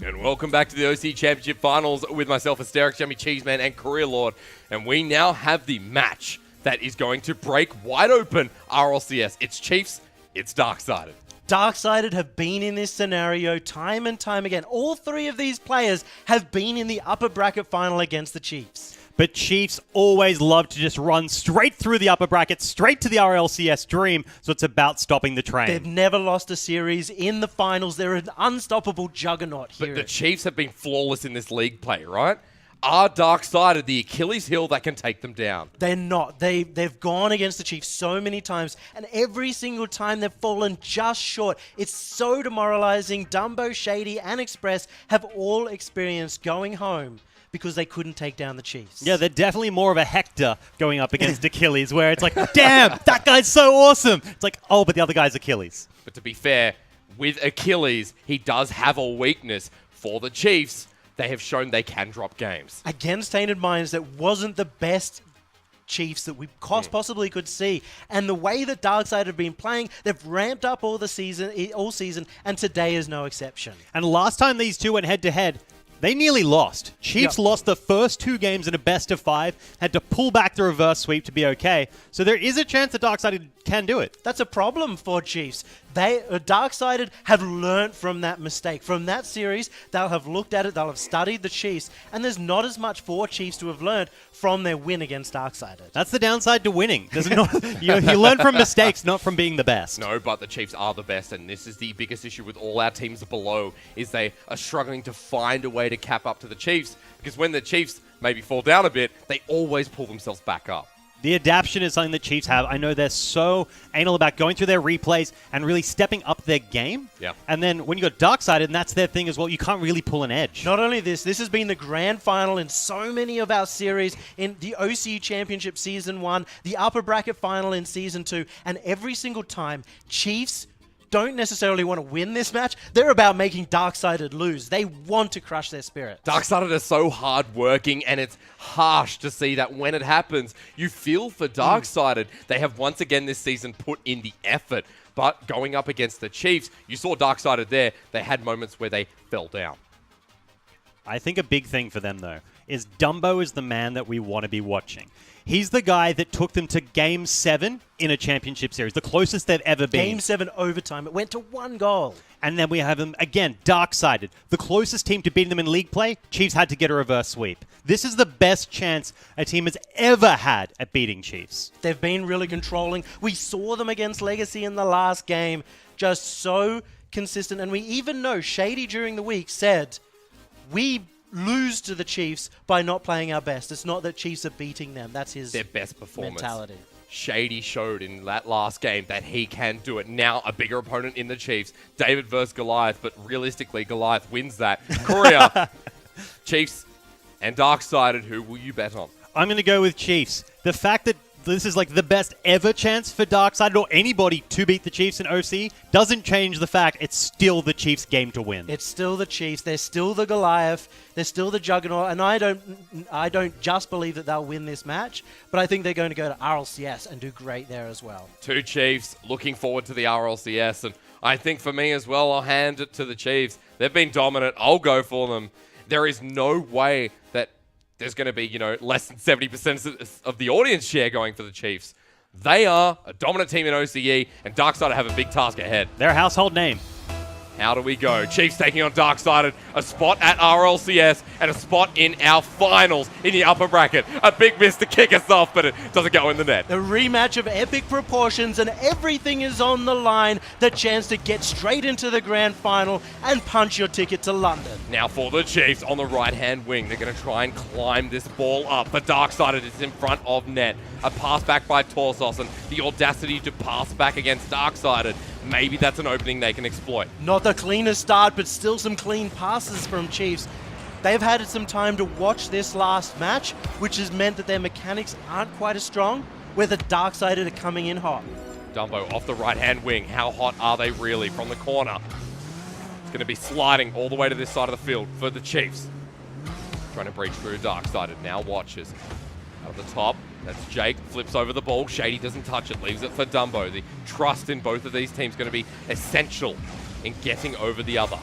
And welcome back to the OCE Championship Finals with myself, Asterix, Jamie Cheeseman, and Career Lord. And we now have the match that is going to break wide open RLCS. It's Chiefs, it's Darksided. Darksided have been in this scenario time and time again. All three of these players have been in the upper bracket final against the Chiefs. But Chiefs always love to just run straight through the upper bracket, straight to the RLCS dream, so it's about stopping the train. They've never lost a series in the finals. They're an unstoppable juggernaut here. But the Chiefs have been flawless in this league play, right? Are Darksided the Achilles heel that can take them down? They're not. They've gone against the Chiefs so many times, and every single time they've fallen just short. It's so demoralizing. Dumbo, Shady, and Express have all experienced going home because they couldn't take down the Chiefs. Yeah, they're definitely more of a Hector going up against Achilles, where it's like, damn, that guy's so awesome. It's like, oh, but the other guy's Achilles. But to be fair, with Achilles, he does have a weakness. For the Chiefs, they have shown they can drop games. Against Tainted Minds, that wasn't the best Chiefs that we possibly could see. And the way that Darkseid have been playing, they've ramped up all season, and today is no exception. And last time these two went head-to-head, they nearly lost. Chiefs lost the first two games in a best-of-5, had to pull back the reverse sweep to be okay. So there is a chance that Darksided can do it. That's a problem for Chiefs. Darksided have learnt from that mistake. From that series, they'll have looked at it, they'll have studied the Chiefs, and there's not as much for Chiefs to have learned from their win against Darksided. That's the downside to winning. You learn from mistakes, not from being the best. No, but the Chiefs are the best, and this is the biggest issue with all our teams below, is they are struggling to find a way to cap up to the Chiefs, because when the Chiefs maybe fall down a bit, they always pull themselves back up. The adaptation is something that Chiefs have. I know they're so anal about going through their replays and really stepping up their game. Yeah. And then when you got Darksided, and that's their thing as well, you can't really pull an edge. Not only this has been the grand final in so many of our series, in the OCE Championship Season 1, the upper bracket final in Season 2, and every single time, Chiefs don't necessarily want to win this match. They're about making Darksided lose. They want to crush their spirit. Darksided are so hard-working, and it's harsh to see that when it happens, you feel for Darksided. They have once again this season put in the effort, but going up against the Chiefs, you saw Darksided there. They had moments where they fell down. I think a big thing for them, though, is Dumbo is the man that we want to be watching. He's the guy that took them to Game 7 in a championship series, the closest they've ever been. Game 7 overtime. It went to 1 goal. And then we have him, again, Darksided. The closest team to beating them in league play, Chiefs had to get a reverse sweep. This is the best chance a team has ever had at beating Chiefs. They've been really controlling. We saw them against Legacy in the last game, just so consistent. And we even know Shady during the week said, we lose to the Chiefs by not playing our best. It's not that Chiefs are beating them. That's his their best performance. Mentality. Shady showed in that last game that he can do it. Now a bigger opponent in the Chiefs. David versus Goliath, but realistically, Goliath wins that. Korea, Chiefs, and Darksided, who will you bet on? I'm going to go with Chiefs. The fact that this is like the best ever chance for Darksided or anybody to beat the Chiefs in OC doesn't change the fact it's still the Chiefs' game to win. It's still the Chiefs. They're still the Goliath. They're still the Juggernaut. And I don't just believe that they'll win this match, but I think they're going to go to RLCS and do great there as well. Two Chiefs, looking forward to the RLCS. And I think for me as well, I'll hand it to the Chiefs. They've been dominant. I'll go for them. There is no way that there's going to be, less than 70% of the audience share going for the Chiefs. They are a dominant team in OCE, and Darksided have a big task ahead. They're a household name. How do we go? Chiefs taking on Darksided, a spot at RLCS, and a spot in our finals in the upper bracket. A big miss to kick us off, but it doesn't go in the net. A rematch of epic proportions, and everything is on the line. The chance to get straight into the grand final and punch your ticket to London. Now for the Chiefs on the right-hand wing. They're going to try and climb this ball up, but Darksided is in front of net. A pass back by Torsos, and the audacity to pass back against Darksided. Maybe that's an opening they can exploit. Not the cleanest start, but still some clean passes from Chiefs. They've had some time to watch this last match, which has meant that their mechanics aren't quite as strong, where the Darksided are coming in hot. Dumbo off the right-hand wing. How hot are they really from the corner? It's going to be sliding all the way to this side of the field for the Chiefs. Trying to breach through Darksided. Now watches. Out of the top. That's Jake, flips over the ball. Shady doesn't touch it, leaves it for Dumbo. The trust in both of these teams is going to be essential in getting over the other.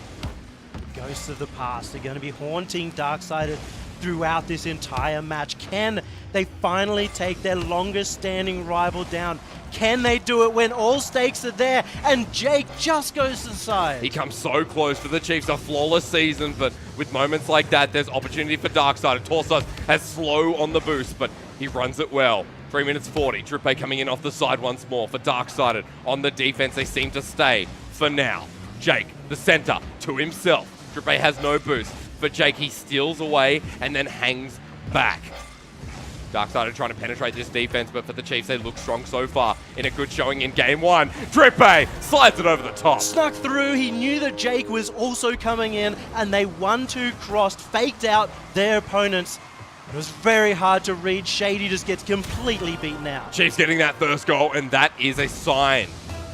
Ghosts of the past are going to be haunting Darksided throughout this entire match. Can they finally take their longest standing rival down? Can they do it when all stakes are there and Jake just goes to the side? He comes so close for the Chiefs, a flawless season, but with moments like that, there's opportunity for Darksided. Torsos has slow on the boost, but he runs it well. 3 minutes 40, Drippe coming in off the side once more for Darksided. On the defense, they seem to stay for now. Jake, the center, to himself. Drippe has no boost. For Jake, he steals away and then hangs back. Darksided trying to penetrate this defense, but for the Chiefs, they look strong so far in a good showing in game one. Drippe slides it over the top. Snuck through, he knew that Jake was also coming in, and they 1-2 crossed, faked out their opponents. It was very hard to read. Shady just gets completely beaten out. Chiefs getting that first goal, and that is a sign.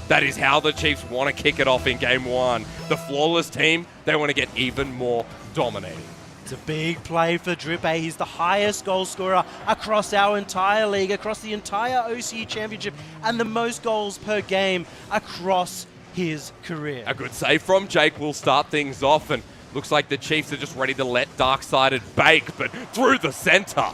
That is how the Chiefs want to kick it off in game one. The flawless team, they want to get even more dominating. It's a big play for Drippe. He's the highest goal scorer across our entire league, across the entire OCE championship, and the most goals per game across his career. A good save from Jake will start things off, and looks like the Chiefs are just ready to let Darksided bake, but through the center.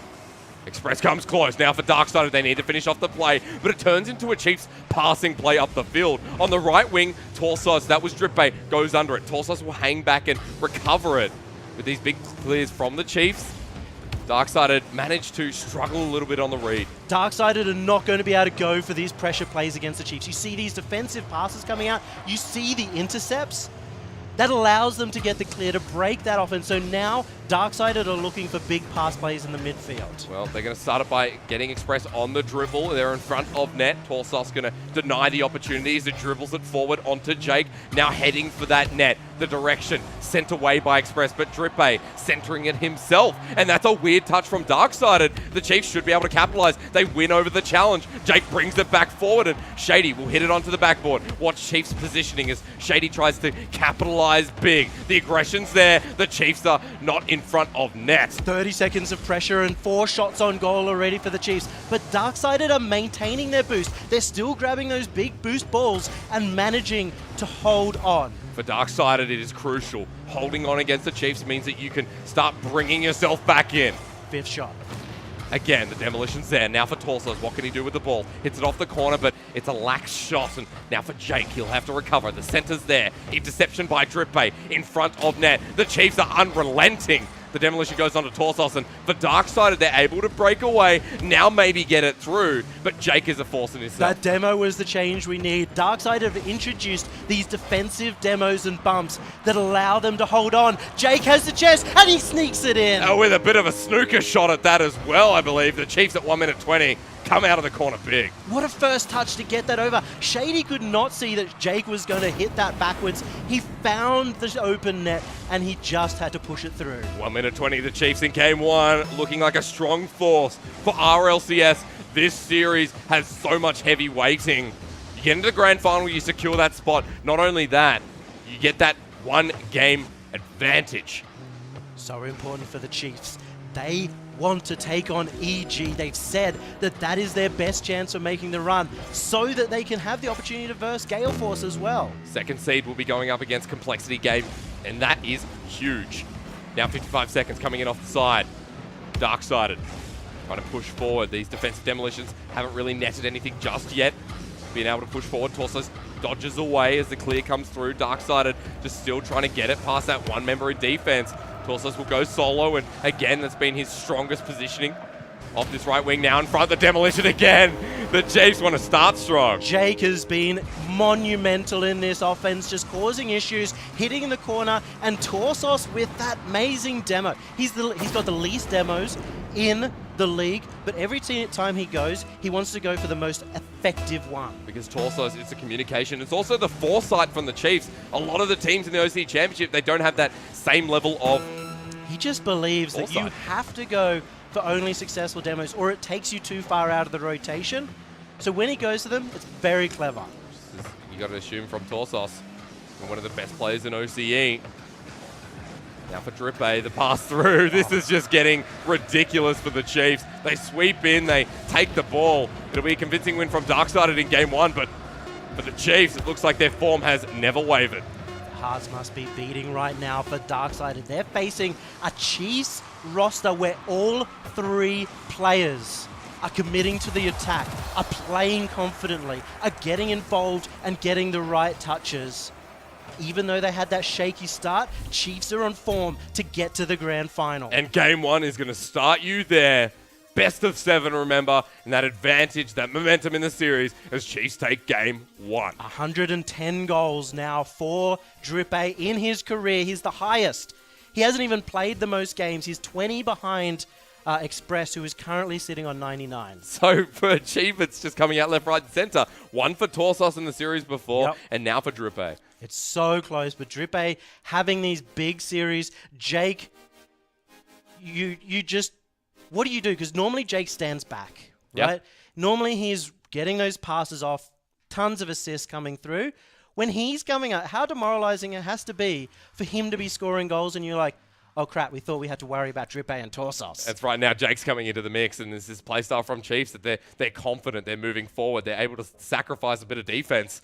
Express comes close. Now for Darksided, they need to finish off the play, but it turns into a Chiefs passing play up the field. On the right wing, Torsos, that was Drippe, goes under it. Torsos will hang back and recover it. With these big clears from the Chiefs, Darksided managed to struggle a little bit on the read. Darksided are not going to be able to go for these pressure plays against the Chiefs. You see these defensive passes coming out. You see the intercepts. That allows them to get the clear to break that offense. So now Darksided are looking for big pass plays in the midfield. Well, they're going to start it by getting Express on the dribble. They're in front of net. Torsos going to deny the opportunity as it dribbles it forward onto Jake. Now heading for that net. The direction sent away by Express, but Drippe centering it himself. And that's a weird touch from Darksided. The Chiefs should be able to capitalize. They win over the challenge. Jake brings it back forward, and Shady will hit it onto the backboard. Watch Chiefs positioning as Shady tries to capitalize big. The aggression's there. The Chiefs are not in front of net. 30 seconds of pressure and 4 shots on goal already for the Chiefs. But Darksided are maintaining their boost. They're still grabbing those big boost balls and managing to hold on. For Darksided, it is crucial. Holding on against the Chiefs means that you can start bringing yourself back in. 5th shot. Again, the demolition's there. Now for Torsos, what can he do with the ball? Hits it off the corner, but it's a lax shot. And now for Jake, he'll have to recover. The center's there. Interception by Drippe in front of net. The Chiefs are unrelenting. The demolition goes on to Torsos, and for Darksided, they're able to break away. Now maybe get it through, but Jake is a force in himself. That demo was the change we need. Darksided have introduced these defensive demos and bumps that allow them to hold on. Jake has the chest, and he sneaks it in. With a bit of a snooker shot at that as well, I believe. The Chiefs at 1 minute 20 come out of the corner big. What a first touch to get that over. Shady could not see that Jake was going to hit that backwards. He found the open net, and he just had to push it through. 1 minute 20, the Chiefs in game one, looking like a strong force for RLCS. This series has so much heavy weighting. You get into the grand final, you secure that spot. Not only that, you get that 1 game advantage. So important for the Chiefs. They want to take on EG. They've said that that is their best chance of making the run so that they can have the opportunity to verse Gale Force as well. Second seed will be going up against Complexity Game, and that is huge. Now 55 seconds coming in off the side. Darksided trying to push forward. These defensive demolitions haven't really netted anything just yet. Being able to push forward. Torsos dodges away as the clear comes through. Darksided just still trying to get it past that one member of defense. Torsos will go solo, and again, that's been his strongest positioning off this right wing. Now in front of the demolition again. The Chiefs want to start strong. Jake has been monumental in this offense, just causing issues, hitting in the corner, and Torsos with that amazing demo. He's got the least demos in the league, but every time he goes, he wants to go for the most effective one. Because Torsos, it's the communication. It's also the foresight from the Chiefs. A lot of the teams in the OCE Championship, they don't have that same level of... He just believes that foresight. you have to go for only successful demos, or it takes you too far out of the rotation. So when he goes to them, it's very clever. You got to assume from Torsos, one of the best players in OCE. Now for Drippe, the pass through. This is just getting ridiculous for the Chiefs. They sweep in, they take the ball. It'll be a convincing win from Darksided in game one, but for the Chiefs, it looks like their form has never wavered. Hearts must be beating right now for Darksided. They're facing a Chiefs roster where all 3 players are committing to the attack, are playing confidently, are getting involved and getting the right touches. Even though they had that shaky start, Chiefs are on form to get to the grand final. And game 1 is going to start you there. Best of 7, remember, and that advantage, that momentum in the series as Chiefs take game 1. 110 goals now for Drippe in his career. He's the highest. He hasn't even played the most games. He's 20 behind Express, who is currently sitting on 99. So for Chief, it's just coming out left, right, and center. 1 for Torsos in the series before, and now for Drippe. It's so close, but Drippe having these big series. Jake, you just... What do you do? Because normally Jake stands back, right? Yep. Normally he's getting those passes off, tons of assists coming through. When he's coming out, how demoralizing it has to be for him to be scoring goals and you're like, oh crap, we thought we had to worry about Drippe and Torsos. That's right. Now Jake's coming into the mix, and there's this playstyle from Chiefs that they're confident, they're moving forward, they're able to sacrifice a bit of defense.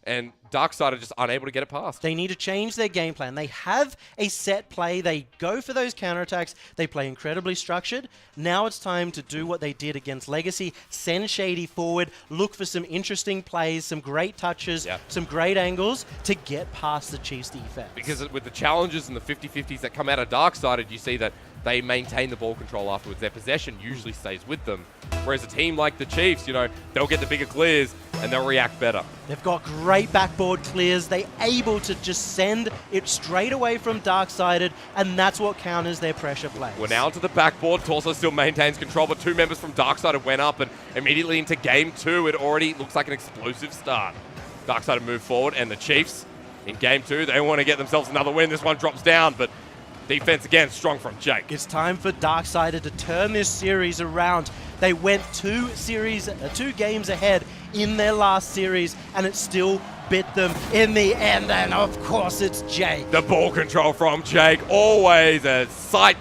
And Darkside are just unable to get it past. They need to change their game plan. They have a set play. They go for those counterattacks. They play incredibly structured. Now it's time to do what they did against Legacy. Send Shady forward. Look for some interesting plays, some great touches, some great angles to get past the Chiefs defense. Because with the challenges and the 50-50s that come out of Darksided, you see that they maintain the ball control afterwards. Their possession usually stays with them. Whereas a team like the Chiefs, you know, they'll get the bigger clears and they'll react better. They've got great backboard clears. They're able to just send it straight away from Darksided, and that's what counters their pressure plays. We're now to the backboard. Torso still maintains control, but 2 members from Darksided went up, and immediately into game 2, it already looks like an explosive start. Darksided move forward, and the Chiefs in game 2, they want to get themselves another win. This one drops down, but defense again strong from Jake. It's time for Darksided to turn this series around. They went 2 games ahead in their last series, and it still bit them in the end. And of course, it's Jake. The ball control from Jake, always a sight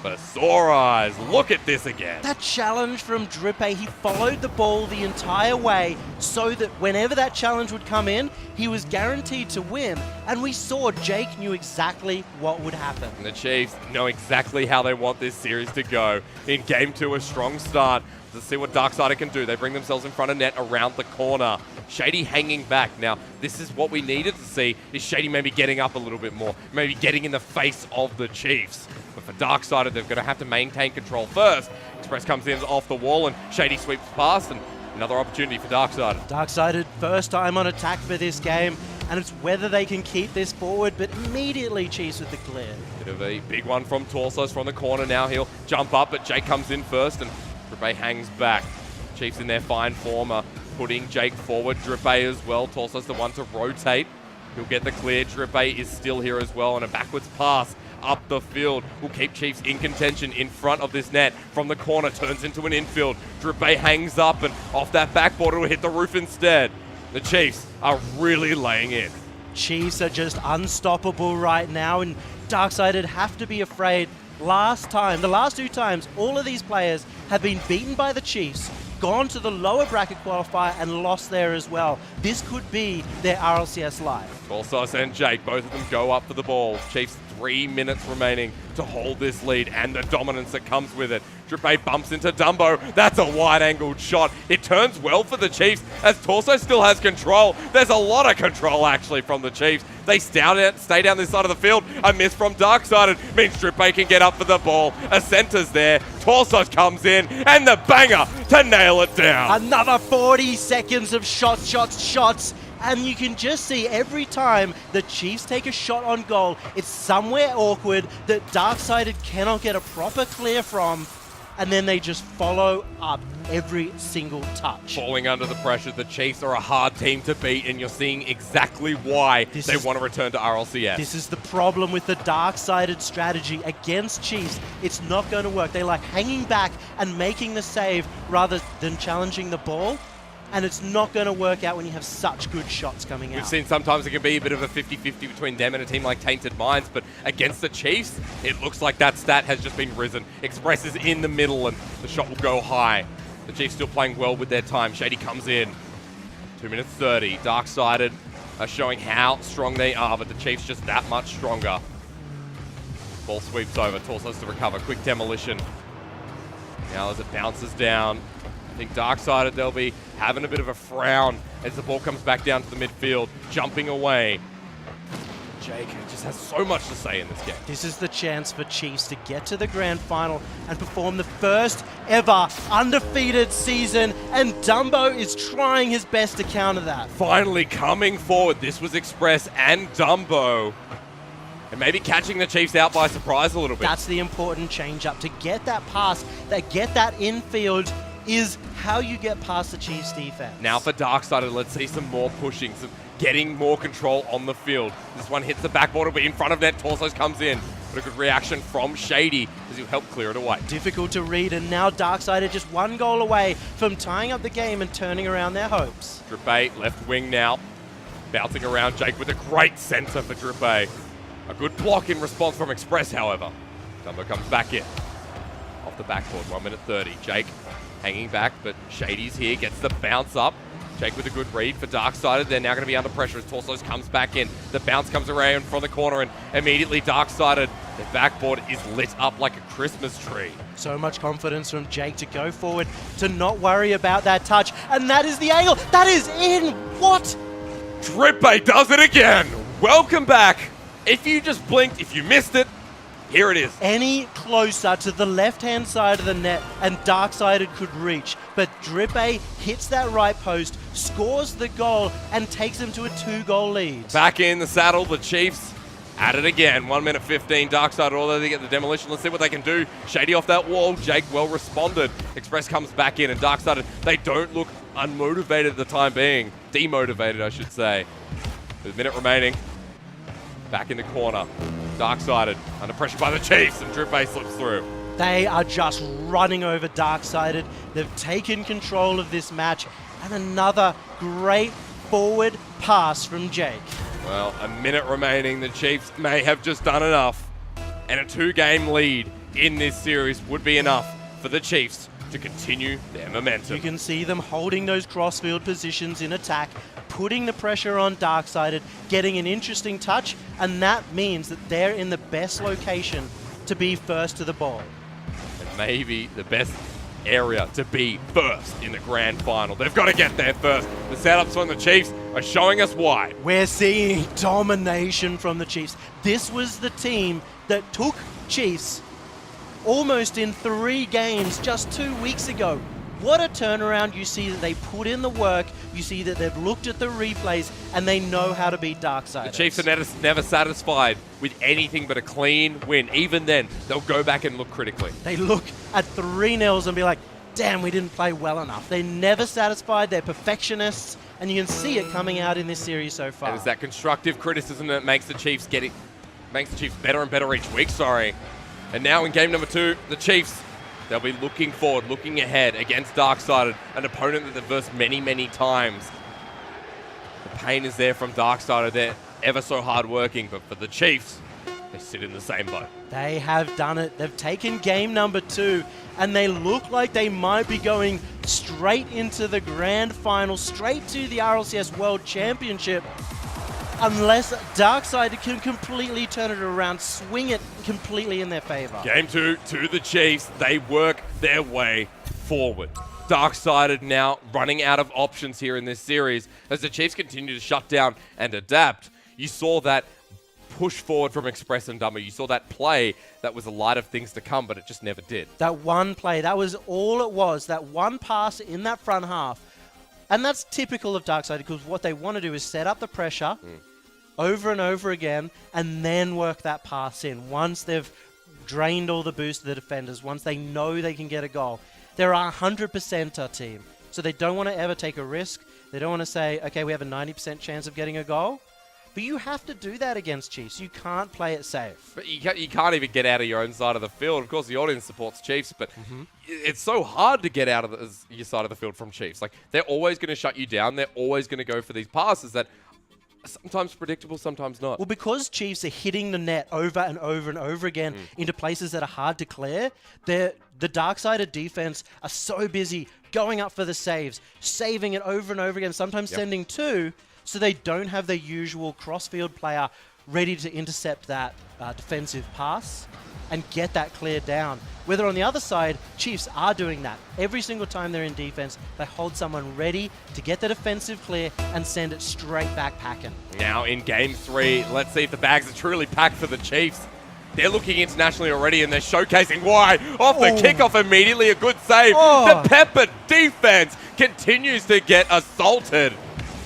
for sore eyes. Look at this again. That challenge from Drippe, he followed the ball the entire way so that whenever that challenge would come in, he was guaranteed to win. And we saw Jake knew exactly what would happen. And the Chiefs know exactly how they want this series to go. In game 2, a strong start. Let's see what Darksided can do. They bring themselves in front of net around the corner. Shady hanging back. Now, this is what we needed to see, is Shady maybe getting up a little bit more, maybe getting in the face of the Chiefs. But for Darksided, they're going to have to maintain control first. Express comes in off the wall, and Shady sweeps past, and another opportunity for Darksided. Darksided, first time on attack for this game, and it's whether they can keep this forward, but immediately Chiefs with the clear. Bit of a big one from Torsos from the corner now. He'll jump up, but Jake comes in first, and Drippe hangs back. Chiefs in their fine form are putting Jake forward. Drippe as well. Torsos the one to rotate. He'll get the clear. Drippe is still here as well, and a backwards pass up the field will keep Chiefs in contention in front of this net. From the corner, turns into an infield. Drippe hangs up, and off that backboard, it'll hit the roof instead. The Chiefs are really laying in. Chiefs are just unstoppable right now, and Darksided have to be afraid. The last 2 times, all of these players have been beaten by the Chiefs, gone to the lower bracket qualifier and lost there as well. This could be their RLCS life. Torsos and Jake, both of them go up for the ball. Chiefs 3 minutes remaining to hold this lead and the dominance that comes with it. Drippe bumps into Dumbo. That's a wide-angled shot. It turns well for the Chiefs as Torso still has control. There's a lot of control, actually, from the Chiefs. They stay down this side of the field. A miss from Darksided means Drippe can get up for the ball. A center's there. Torso comes in, and the banger to nail it down. Another 40 seconds of shots. And you can just see every time the Chiefs take a shot on goal, it's somewhere awkward that Darksided cannot get a proper clear from, and then they just follow up every single touch. Falling under the pressure, the Chiefs are a hard team to beat, and you're seeing exactly why they want to return to RLCS. This is the problem with the Darksided strategy against Chiefs. It's not going to work. They like hanging back and making the save rather than challenging the ball. And it's not going to work out when you have such good shots coming out. We've seen sometimes it can be a bit of a 50-50 between them and a team like Tainted Minds, but against the Chiefs, it looks like that stat has just been risen. Express is in the middle, and the shot will go high. The Chiefs still playing well with their time. Shady comes in. 2 minutes 30. Darksided are showing how strong they are, but the Chiefs just that much stronger. Ball sweeps over, Torsos to recover, quick demolition. Now as it bounces down, I think Darksided, they'll be having a bit of a frown as the ball comes back down to the midfield, jumping away. Jake just has so much to say in this game. This is the chance for Chiefs to get to the grand final and perform the first ever undefeated season, and Dumbo is trying his best to counter that. Finally coming forward, this was Express and Dumbo. And maybe catching the Chiefs out by surprise a little bit. That's the important change up. To get that pass, get that infield is how you get past the Chiefs defense. Now for Darksided, let's see some more pushing, some getting more control on the field. This one hits the backboard, it'll be in front of net, Torsos comes in. But a good reaction from Shady as he'll help clear it away. Difficult to read, and now Darksided just one goal away from tying up the game and turning around their hopes. Drippay, left wing now. Bouncing around Jake with a great center for Drippay. A good block in response from Express, however. Dumbo comes back in. Off the backboard, 1 minute 30. Jake hanging back, but Shady's here, gets the bounce up. Jake with a good read for Darksided. They're now going to be under pressure as Torsos comes back in. The bounce comes around from the corner, and immediately Darksided, their backboard is lit up like a Christmas tree. So much confidence from Jake to go forward, to not worry about that touch. And that is the angle. That is in. What? Drippay does it again. Welcome back. If you just blinked, if you missed it, here it is. Any closer to the left-hand side of the net and Darksided could reach, but Drippay hits that right post, scores the goal, and takes them to a 2-goal lead. Back in the saddle, the Chiefs at it again. 1 minute 15, Darksided, although they get the demolition. Let's see what they can do. Shady off that wall, Jake well responded. Express comes back in, and Darksided, they don't look unmotivated at the time being. Demotivated, I should say. There's a minute remaining. Back in the corner. Darksided under pressure by the Chiefs, and Drippay slips through. They are just running over Darksided. They've taken control of this match, and another great forward pass from Jake. Well, a minute remaining. The Chiefs may have just done enough, and a 2-game lead in this series would be enough for the Chiefs to continue their momentum. You can see them holding those crossfield positions in attack, putting the pressure on Darksided, getting an interesting touch, and that means that they're in the best location to be first to the ball. And maybe the best area to be first in the grand final. They've got to get there first. The setups on the Chiefs are showing us why. We're seeing domination from the Chiefs. This was the team that took Chiefs almost in 3 games just 2 weeks ago. What a turnaround. You see that they put in the work, you see that they've looked at the replays, and they know how to beat Darksiders. The Chiefs are never satisfied with anything but a clean win. Even then, they'll go back and look critically. They look at 3-0 and be like, damn, we didn't play well enough. They're never satisfied, they're perfectionists, and you can see it coming out in this series so far. And it's that constructive criticism that makes the Chiefs better and better each week, And now in game number 2, the Chiefs, they'll be looking forward, looking ahead against Darksided, an opponent that they've versed many, many times. The pain is there from Darksided. They're ever so hard-working, but for the Chiefs, they sit in the same boat. They have done it. They've taken game number 2, and they look like they might be going straight into the grand final, straight to the RLCS World Championship, unless Darksided can completely turn it around, swing it completely in their favor. Game 2 to the Chiefs. They work their way forward. Darksided now running out of options here in this series as the Chiefs continue to shut down and adapt. You saw that push forward from Express and Dumbo. You saw that play that was a light of things to come, but it just never did. That one play, that was all it was. That one pass in that front half. And that's typical of Darksided, because what they want to do is set up the pressure over and over again, and then work that pass in. Once they've drained all the boost of the defenders, once they know they can get a goal. They're a 100%er team, so they don't want to ever take a risk. They don't want to say, okay, we have a 90% chance of getting a goal. But you have to do that against Chiefs. You can't play it safe. But you can't even get out of your own side of the field. Of course, the audience supports Chiefs, but it's so hard to get out of your side of the field from Chiefs. Like, they're always going to shut you down. They're always going to go for these passes that sometimes predictable, sometimes not. Well, because Chiefs are hitting the net over and over and over again into places that are hard to clear, the Darksided defense are so busy going up for the saves, saving it over and over again, sometimes sending 2. so they don't have their usual cross-field player ready to intercept that defensive pass and get that cleared down. Whether on the other side, Chiefs are doing that. Every single time they're in defense, they hold someone ready to get the defensive clear and send it straight back packing. Now in Game 3, let's see if the bags are truly packed for the Chiefs. They're looking internationally already, and they're showcasing why. Off the kickoff immediately, a good save. The Pepper defense continues to get assaulted.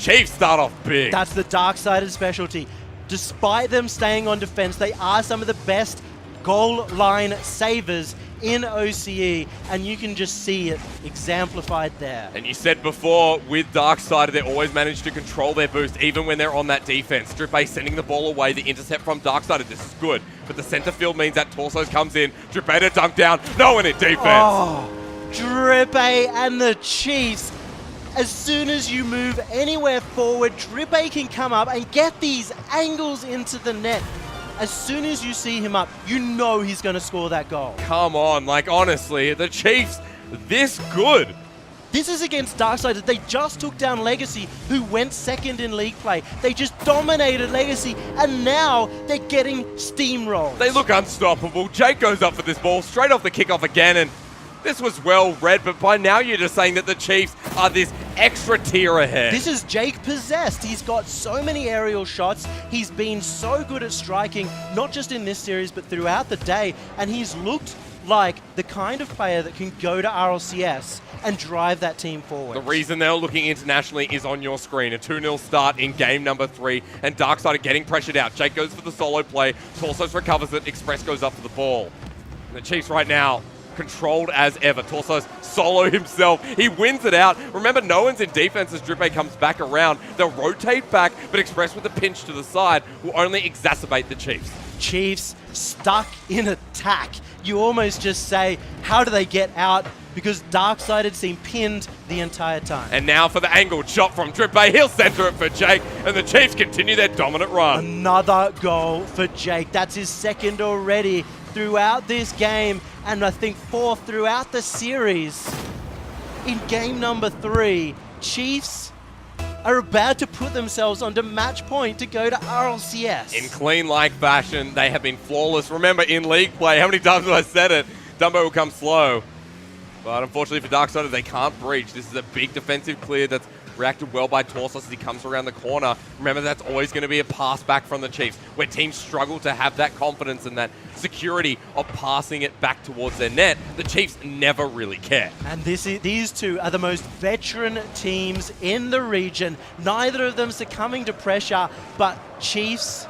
Chiefs start off big. That's the dark-sided specialty. Despite them staying on defense, they are some of the best goal line savers in OCE, and you can just see it exemplified there. And you said before, with Darksided, they always manage to control their boost, even when they're on that defense. Drippe sending the ball away, the intercept from Darksided, this is good. But the center field means that Torsos comes in, Drippe to dunk down, no one in defense. Oh, Drippe and the Chiefs. As soon as you move anywhere forward, Drippe can come up and get these angles into the net. As soon as you see him up, you know he's going to score that goal. Come on, like honestly, the Chiefs this good. This is against Darksided. They just took down Legacy, who went second in league play. They just dominated Legacy, and now they're getting steamrolled. They look unstoppable. Jake goes up for this ball, straight off the kickoff again, and this was well read, but by now you're just saying that the Chiefs are this extra tier ahead. This is Jake possessed. He's got so many aerial shots. He's been so good at striking, not just in this series, but throughout the day. And he's looked like the kind of player that can go to RLCS and drive that team forward. The reason they're looking internationally is on your screen. A 2-0 start in game number 3, and Darkseid are getting pressured out. Jake goes for the solo play. Torsos recovers it. Express goes up for the ball. And the Chiefs right now, controlled as ever. Torsos solo himself. He wins it out. Remember, no one's in defense as Drippe comes back around. They'll rotate back, but Express with a pinch to the side will only exacerbate the Chiefs. Chiefs stuck in attack. You almost just say, how do they get out? Because Darksided seemed pinned the entire time. And now for the angled shot from Drippe. He'll center it for Jake, and the Chiefs continue their dominant run. Another goal for Jake. That's his second already throughout this game, and I think fourth throughout the series. In game number 3, Chiefs are about to put themselves onto match point to go to RLCS. In clean-like fashion, they have been flawless. Remember, in league play, how many times have I said it? Dumbo will come slow. But unfortunately for Darksiders, they can't breach. This is a big defensive clear that's reacted well by Torsos as he comes around the corner. Remember, that's always going to be a pass back from the Chiefs, where teams struggle to have that confidence and that security of passing it back towards their net. The Chiefs never really care. And these two are the most veteran teams in the region. Neither of them succumbing to pressure, but Chiefs,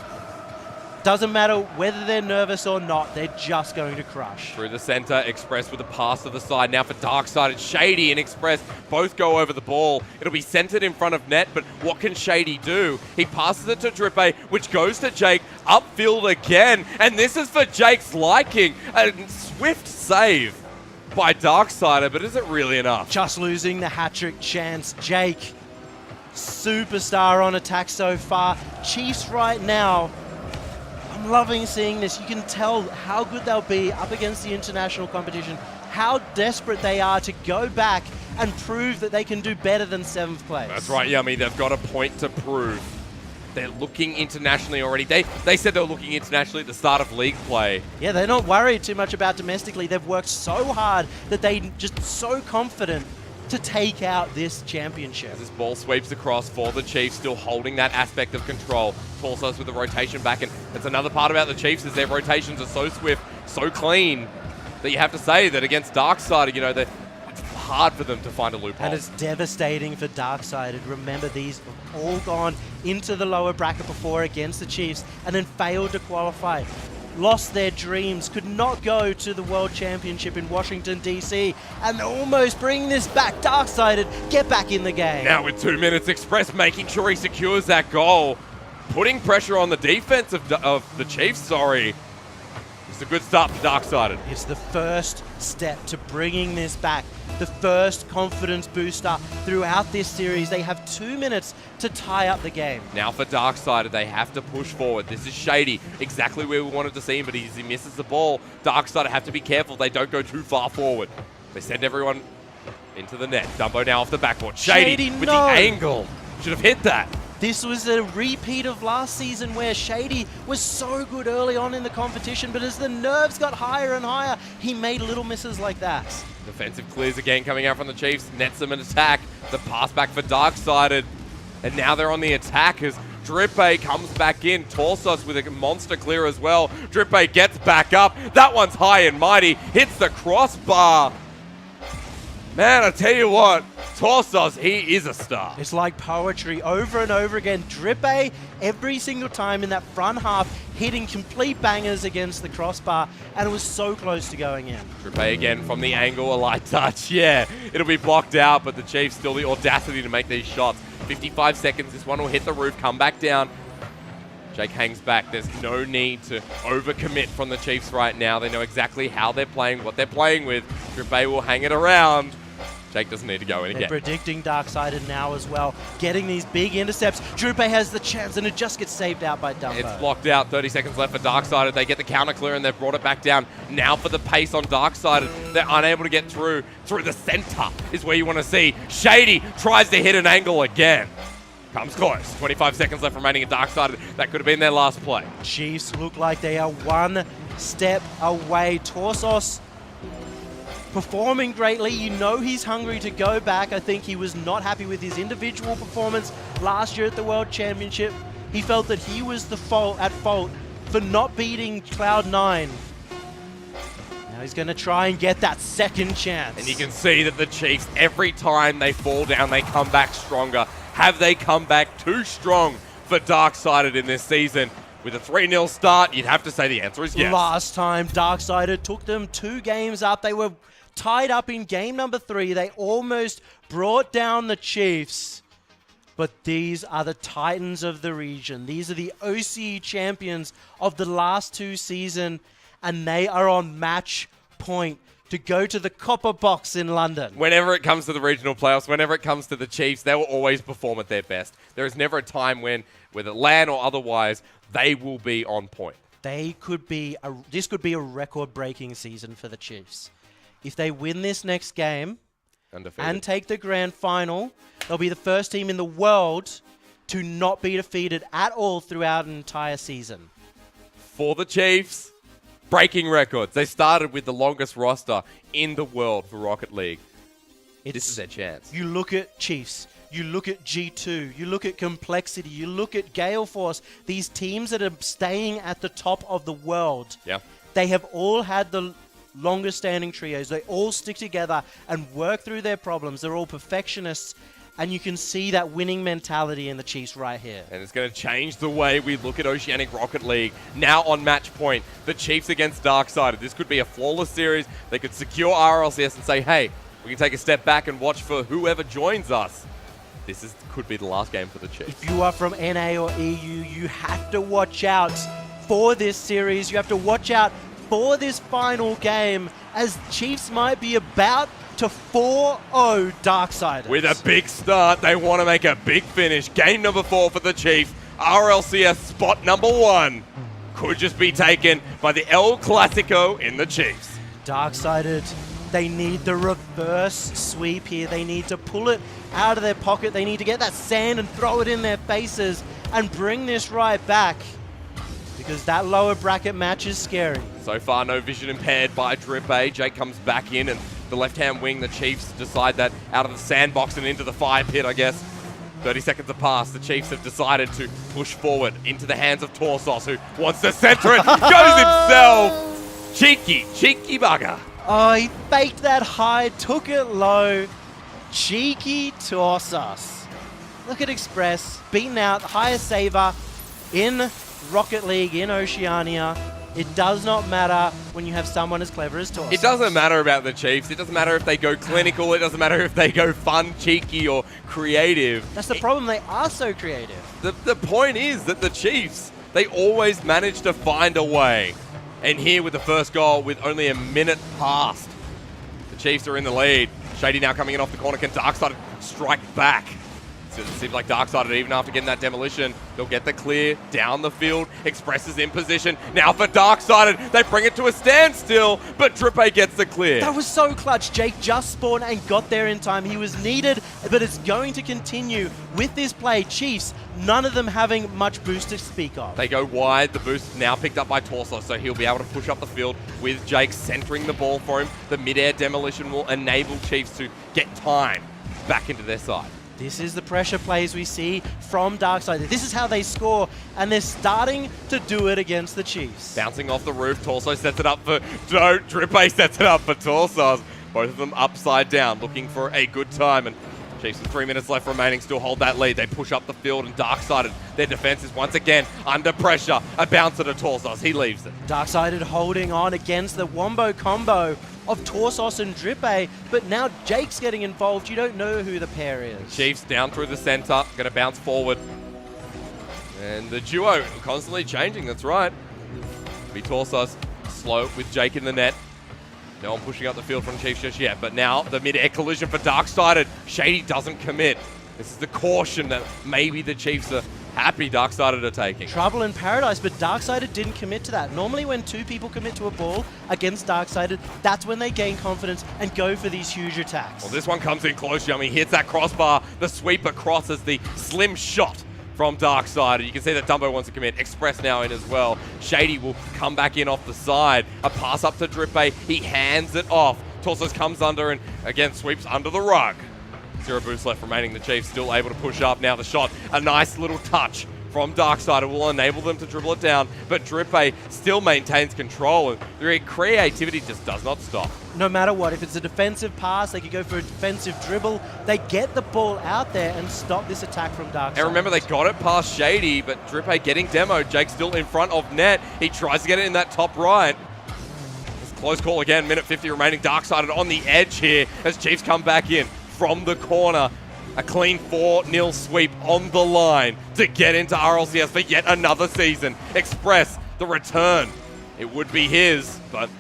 doesn't matter whether they're nervous or not, they're just going to crush. Through the center, Express with a pass to the side. Now for Darkseid, it's Shady and Express both go over the ball. It'll be centered in front of net, but what can Shady do? He passes it to Drippe, which goes to Jake, upfield again, and this is for Jake's liking. A swift save by Darksider, but is it really enough? Just losing the hat-trick chance. Jake, superstar on attack so far. Chiefs right now, I'm loving seeing this. You can tell how good they'll be up against the international competition, how desperate they are to go back and prove that they can do better than 7th place. That's right, Yummy. They've got a point to prove. They're looking internationally already. They said they were looking internationally at the start of league play. Yeah, they're not worried too much about domestically. They've worked so hard that they're just so confident to take out this championship. As this ball sweeps across for the Chiefs, still holding that aspect of control. Torsos with the rotation back, and that's another part about the Chiefs is their rotations are so swift, so clean, that you have to say that against Darkseid, you know, that it's hard for them to find a loophole. And it's devastating for Darksided. Remember, these have all gone into the lower bracket before against the Chiefs and then failed to qualify. Lost their dreams, could not go to the World Championship in Washington, D.C., and they're almost bringing this back. Darksided, get back in the game. Now with 2 minutes, Express making sure he secures that goal, putting pressure on the defense of the Chiefs, sorry. It's a good start for Darksided. It's the first step to bringing this back. The first confidence booster throughout this series. They have 2 minutes to tie up the game. Now for Darksided, they have to push forward. This is Shady, exactly where we wanted to see him, but he misses the ball. Darksided have to be careful they don't go too far forward. They send everyone into the net. Dumbo now off the backboard. Shady with no. the angle. Should have hit that. This was a repeat of last season where Shady was so good early on in the competition, but as the nerves got higher and higher, he made little misses like that. Defensive clears again coming out from the Chiefs. Nets them an attack. The pass back for Darksided. And now they're on the attack as Drippe comes back in. Torsos with a monster clear as well. Drippe gets back up. That one's high and mighty. Hits the crossbar. Man, I tell you what, Torsos, he is a star. It's like poetry over and over again. Drippe, every single time in that front half, hitting complete bangers against the crossbar, and it was so close to going in. Drippe again from the angle, a light touch. Yeah, it'll be blocked out, but the Chiefs still the audacity to make these shots. 55 seconds, this one will hit the roof, come back down. Jake hangs back. There's no need to overcommit from the Chiefs right now. They know exactly how they're playing, what they're playing with. Drippe will hang it around. Jake doesn't need to go in again. They're predicting Darksided now as well. Getting these big intercepts. Drippe has the chance, and it just gets saved out by Dumbo. It's blocked out. 30 seconds left for Darksided. They get the counter clear, and they've brought it back down. Now for the pace on Darksided. They're unable to get through. Through the center is where you want to see. Shady tries to hit an angle again. Comes close. 25 seconds left remaining at Darksided. That could have been their last play. Chiefs look like they are one step away. Torsos performing greatly. You know he's hungry to go back. I think he was not happy with his individual performance last year at the World Championship. He felt that he was at fault for not beating Cloud9. Now he's going to try and get that second chance. And you can see that the Chiefs, every time they fall down, they come back stronger. Have they come back too strong for Darksided in this season? With a 3-0 start, you'd have to say the answer is yes. Last time, Darksided took them 2 games up. They were tied up in game number 3. They almost brought down the Chiefs. But these are the Titans of the region. These are the OCE champions of the last 2 seasons, and they are on match point to go to the Copper Box in London. Whenever it comes to the regional playoffs, whenever it comes to the Chiefs, they will always perform at their best. There is never a time when, whether LAN or otherwise, they will be on point. This could be a record-breaking season for the Chiefs. If they win this next game and take the grand final, they'll be the first team in the world to not be defeated at all throughout an entire season. For the Chiefs, breaking records. They started with the longest roster in the world for Rocket League. This is their chance. You look at Chiefs, you look at G2, you look at Complexity, you look at Gale Force, these teams that are staying at the top of the world. Yeah. They have all had the longest standing trios. They all stick together and work through their problems. They're all perfectionists, and you can see that winning mentality in the Chiefs right here. And it's going to change the way we look at Oceanic Rocket League. Now on match point, the Chiefs against Darksided. This could be a flawless series. They could secure RLCS and say, hey, we can take a step back and watch for whoever joins us. This could be the last game for the Chiefs. If you are from NA or EU, you have to watch out for this series. You have to watch out for this final game, as Chiefs might be about to 4-0 Darksiders. With a big start, they want to make a big finish. Game number 4 for the Chiefs. RLCS spot number 1 could just be taken by the El Clasico in the Chiefs. Darksided, they need the reverse sweep here. They need to pull it out of their pocket. They need to get that sand and throw it in their faces and bring this right back, because that lower bracket match is scary. So far, no vision impaired by Drippe. Jake comes back in, and the left-hand wing, the Chiefs decide that out of the sandbox and into the fire pit, I guess. 30 seconds have passed. The Chiefs have decided to push forward into the hands of Torsos, who wants to center it. Goes himself. Cheeky bugger. Oh, he faked that high, took it low. Cheeky Torsos. Look at Express, beaten out, highest saver in Rocket League in Oceania. It does not matter when you have someone as clever as Torsos. It doesn't matter about the Chiefs. It doesn't matter if they go clinical. It doesn't matter if they go fun, cheeky, or creative. That's the problem. They are so creative. The point is that the Chiefs, they always manage to find a way. And here with the first goal with only a minute past, the Chiefs are in the lead. Shady now coming in off the corner. Can Darksided strike back? So it seems like Darksided, even after getting that demolition, they'll get the clear down the field. Express is in position. Now for Darksided, they bring it to a standstill, but Drippe gets the clear. That was so clutch. Jake just spawned and got there in time. He was needed, but it's going to continue with this play. Chiefs, none of them having much boost to speak of. They go wide. The boost now picked up by Torso, so he'll be able to push up the field with Jake centering the ball for him. The mid-air demolition will enable Chiefs to get time back into their side. This is the pressure plays we see from Darksided. This is how they score, and they're starting to do it against the Chiefs. Bouncing off the roof, Torso sets it up for Drippe sets it up for Torsos. Both of them upside down, looking for a good time. And Chiefs with 3 minutes left remaining still hold that lead. They push up the field, and Darksided, their defense is once again under pressure. A bouncer to Torsos, he leaves it. Darksided holding on against the wombo combo of Torsos and Drippe, but now Jake's getting involved. You don't know who the pair is. Chiefs down through the center, going to bounce forward. And the duo constantly changing, that's right. Be Torsos slow with Jake in the net. No one pushing up the field from Chiefs just yet, but now the mid-air collision for Darksided. Shady doesn't commit. This is the caution that maybe the Chiefs are happy Darksided are taking. Trouble in paradise, but Darksided didn't commit to that. Normally when two people commit to a ball against Darksided, that's when they gain confidence and go for these huge attacks. Well, this one comes in close, Yummy. Hits that crossbar. The sweep across as the slim shot from Darksided. You can see that Dumbo wants to commit. Express now in as well. Shady will come back in off the side. A pass up to Drippe. He hands it off. Torsos comes under and again sweeps under the rug. 0 boost left remaining. The Chiefs still able to push up. Now the shot. A nice little touch from Darksided will enable them to dribble it down, but Drippe still maintains control, and their creativity just does not stop. No matter what, if it's a defensive pass, they could go for a defensive dribble. They get the ball out there and stop this attack from Darksided. And remember, they got it past Shady, but Drippe getting demoed. Jake still in front of net. He tries to get it in that top right. It's a close call again. Minute 50 remaining. Darksided on the edge here as Chiefs come back in from the corner. A clean 4-0 sweep on the line to get into RLCS for yet another season. Express the return. It would be his, but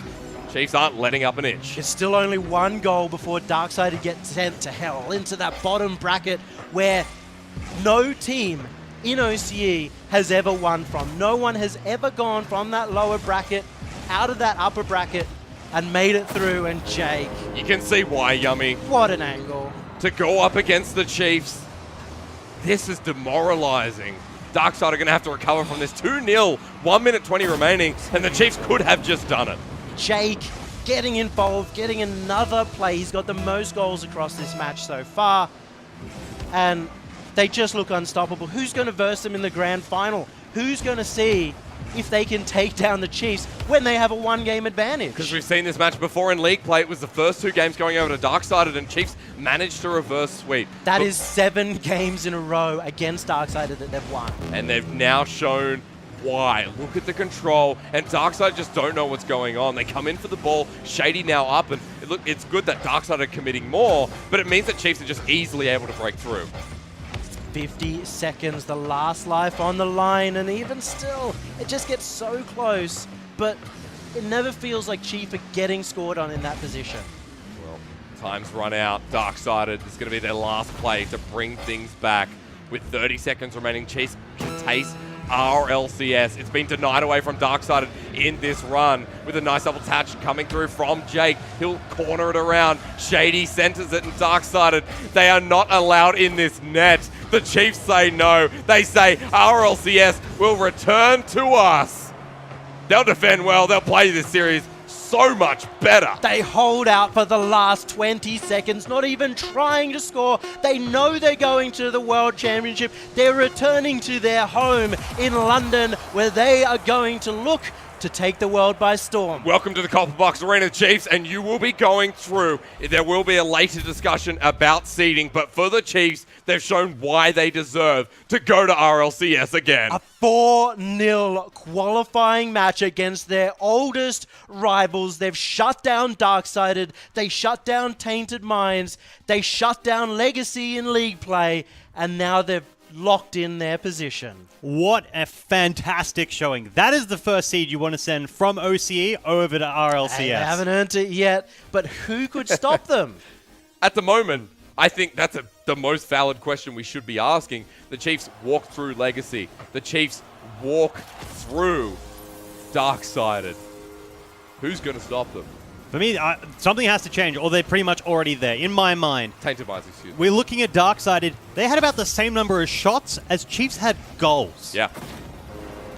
Chiefs aren't letting up an inch. It's still only one goal before Darksided gets sent to hell into that bottom bracket where no team in OCE has ever won from. No one has ever gone from that lower bracket out of that upper bracket and made it through, and Jake. You can see why, Yummy. What an angle. To go up against the Chiefs, this is demoralizing. Darksided are going to have to recover from this 2-0, 1 minute 20 remaining, and the Chiefs could have just done it. Jake getting involved, getting another play. He's got the most goals across this match so far, and they just look unstoppable. Who's going to verse them in the grand final? Who's going to see if they can take down the Chiefs when they have a one-game advantage? Because we've seen this match before in league play. It was the first 2 games going over to Darksided, and Chiefs managed to reverse sweep. That is 7 games in a row against Darksided that they've won. And they've now shown why. Look at the control, and Darksided just don't know what's going on. They come in for the ball, Shady now up, and look, it's good that Darksided are committing more, but it means that Chiefs are just easily able to break through. 50 seconds, the last life on the line, and even still, it just gets so close, but it never feels like Chief are getting scored on in that position. Well, time's run out. Darksided is going to be their last play to bring things back. With 30 seconds remaining, Chiefs can taste RLCS. It's been denied away from Darksided in this run with a nice double touch coming through from Jake. He'll corner it around. Shady centers it, and Darksided, they are not allowed in this net. The Chiefs say no. They say RLCS will return to us. They'll defend well. They'll play this series so much better. They hold out for the last 20 seconds, not even trying to score. They know they're going to the World Championship. They're returning to their home in London, where they are going to look to take the world by storm. Welcome to the Copper Box Arena, Chiefs, and you will be going through. There will be a later discussion about seeding, but for the Chiefs, they've shown why they deserve to go to RLCS again. A 4-0 qualifying match against their oldest rivals. They've shut down Darksided. They shut down Tainted Minds. They shut down Legacy in league play, and now they've locked in their position. What a fantastic showing. That is the first seed you want to send from OCE over to RLCS. They haven't earned it yet, but who could stop them? At the moment, I think that's a the most valid question we should be asking. The Chiefs walk through Legacy. The Chiefs walk through Darksided. Who's going to stop them? For me, something has to change, or they're pretty much already there, in my mind. Tainted Minds, excuse me. We're looking at Darksided. They had about the same number of shots as Chiefs had goals. Yeah.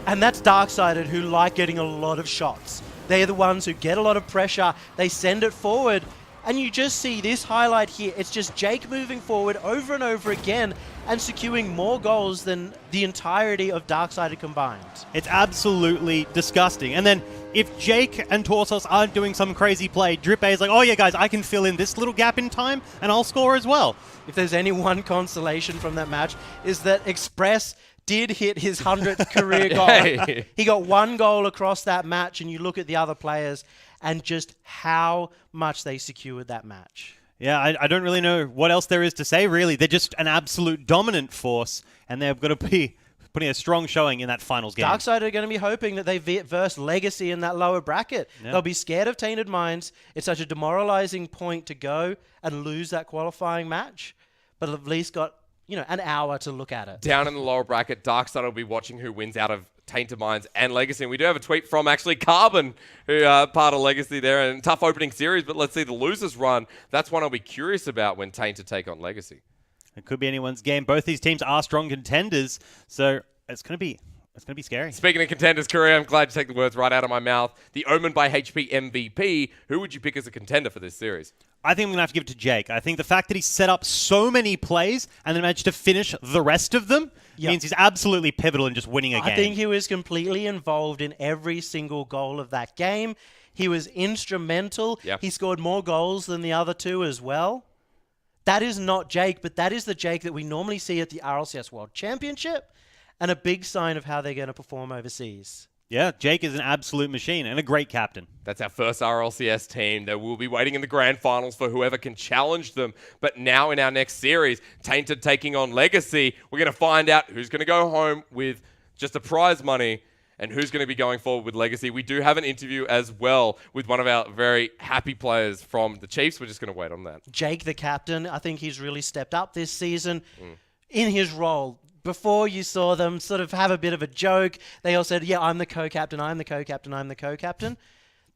And that's Darksided, who like getting a lot of shots. They're the ones who get a lot of pressure. They send it forward. And you just see this highlight here. It's just Jake moving forward over and over again and securing more goals than the entirety of Darksided combined. It's absolutely disgusting. And then if Jake and Torsos aren't doing some crazy play, Drip A is like, oh yeah, guys, I can fill in this little gap in time and I'll score as well. If there's any one consolation from that match, is that Express did hit his 100th career goal. Hey. He got one goal across that match, and you look at the other players and just how much they secured that match. Yeah, I don't really know what else there is to say, really. They're just an absolute dominant force, and they're going to be putting a strong showing in that finals game. Darkseid are going to be hoping that they verse Legacy in that lower bracket. Yeah. They'll be scared of Tainted Minds. It's such a demoralizing point to go and lose that qualifying match, but at least got an hour to look at it. Down in the lower bracket, Darkseid will be watching who wins out of Tainted Minds and Legacy. And we do have a tweet from actually Carbon, who part of Legacy there. And tough opening series, but let's see the losers run. That's one I'll be curious about when Tainted take on Legacy. It could be anyone's game. Both these teams are strong contenders, so it's going to be scary. Speaking of contenders, Korea, I'm glad to take the words right out of my mouth. The Omen by HP MVP, who would you pick as a contender for this series? I think I'm going to have to give it to Jake. I think the fact that he set up so many plays and then managed to finish the rest of them means he's absolutely pivotal in just winning a game. I think he was completely involved in every single goal of that game. He was instrumental. Yep. He scored more goals than the other two as well. That is not Jake, but that is the Jake that we normally see at the RLCS World Championship, and a big sign of how they're going to perform overseas. Yeah, Jake is an absolute machine and a great captain. That's our first RLCS team. They will be waiting in the grand finals for whoever can challenge them. But now in our next series, Tainted taking on Legacy, we're going to find out who's going to go home with just the prize money and who's going to be going forward with Legacy. We do have an interview as well with one of our very happy players from the Chiefs. We're just going to wait on that. Jake, the captain, I think he's really stepped up this season in his role. Before you saw them sort of have a bit of a joke, they all said, yeah, I'm the co-captain, I'm the co-captain, I'm the co-captain.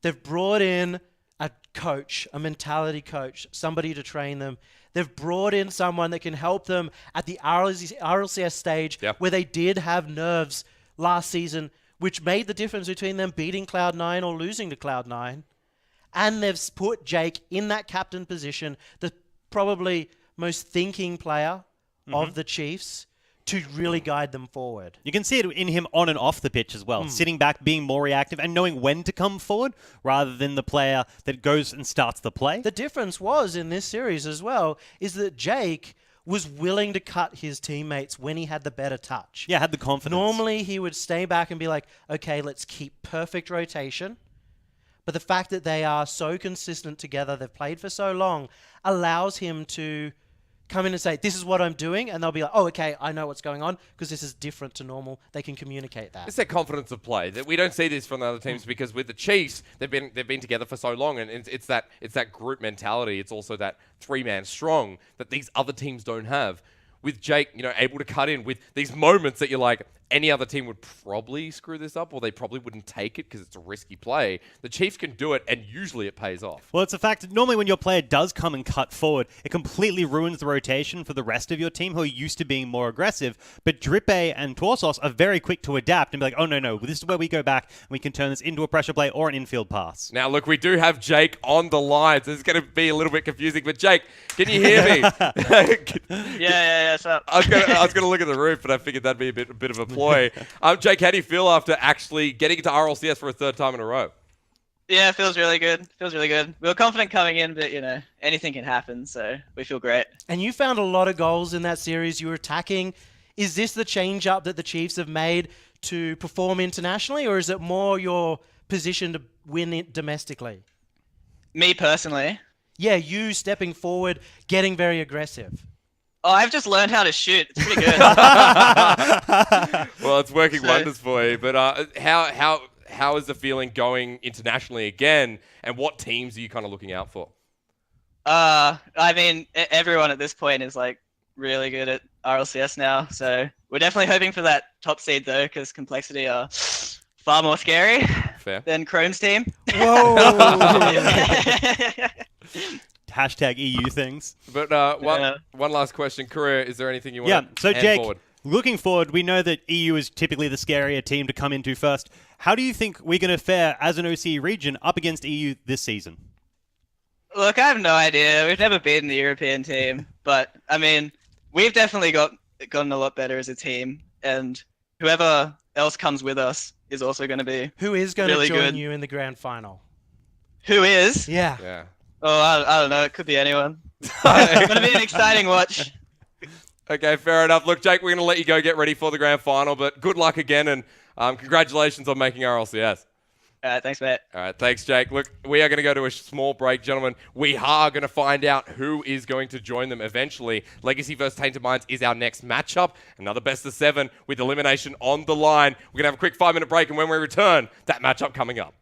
They've brought in a coach, a mentality coach, somebody to train them. They've brought in someone that can help them at the RLCS stage where they did have nerves last season, which made the difference between them beating Cloud9 or losing to Cloud9. And they've put Jake in that captain position, the probably most thinking player of the Chiefs, to really guide them forward. You can see it in him on and off the pitch as well. Sitting back, being more reactive, and knowing when to come forward rather than the player that goes and starts the play. The difference was in this series as well is that Jake was willing to cut his teammates when he had the better touch. Yeah, had the confidence. Normally he would stay back and be like, okay, let's keep perfect rotation. But the fact that they are so consistent together, they've played for so long, allows him to come in and say, this is what I'm doing, and they'll be like, oh, okay, I know what's going on, because this is different to normal. They can communicate that. It's that confidence of play. That we don't see this from the other teams because with the Chiefs, they've been together for so long, and it's that group mentality. It's also that three-man strong that these other teams don't have. With Jake, able to cut in with these moments that you're like, any other team would probably screw this up, or they probably wouldn't take it because it's a risky play. The Chiefs can do it, and usually it pays off. Well, it's a fact that normally when your player does come and cut forward, it completely ruins the rotation for the rest of your team who are used to being more aggressive. But Drippe and Torsos are very quick to adapt and be like, oh, no, this is where we go back, and we can turn this into a pressure play or an infield pass. Now, look, we do have Jake on the line, so this is going to be a little bit confusing. But, Jake, can you hear me? Yeah, what's up? I was going to look at the roof, but I figured that'd be a bit of a ploy. Jake, how do you feel after actually getting into RLCS for a third time in a row? Yeah, it feels really good. We were confident coming in, but, anything can happen, so we feel great. And you found a lot of goals in that series. You were attacking. Is this the change-up that the Chiefs have made to perform internationally, or is it more your position to win it domestically? Me personally? Yeah, you stepping forward, getting very aggressive. Oh, I've just learned how to shoot. It's pretty good. Well, it's working wonders for you. But how is the feeling going internationally again? And what teams are you kind of looking out for? I mean, everyone at this point is like really good at RLCS now. So we're definitely hoping for that top seed though, because Complexity are far more scary Fair. than Chrome's team. Whoa! Hashtag EU things. But Yeah. one last question. Career, is there anything you want Yeah, to so hand Jake, forward? looking forward, we know that EU is typically the scarier team to come into first. How do you think we're going to fare as an OCE region up against EU this season? Look, I have no idea. We've never beaten the European team, but I mean, we've definitely gotten a lot better as a team, and whoever else comes with us is also going to be. Who is going Really to join good. you in the grand final? Who is? Yeah. Yeah. Oh, I don't know. It could be anyone. It's going to be an exciting watch. Okay, fair enough. Look, Jake, we're going to let you go get ready for the grand final, but good luck again, and congratulations on making RLCS. All right, thanks, mate. All right, thanks, Jake. Look, we are going to go to a small break, gentlemen. We are going to find out who is going to join them eventually. Legacy vs. Tainted Minds is our next matchup. Another best of 7 with elimination on the line. We're going to have a quick 5-minute break, and when we return, that matchup coming up.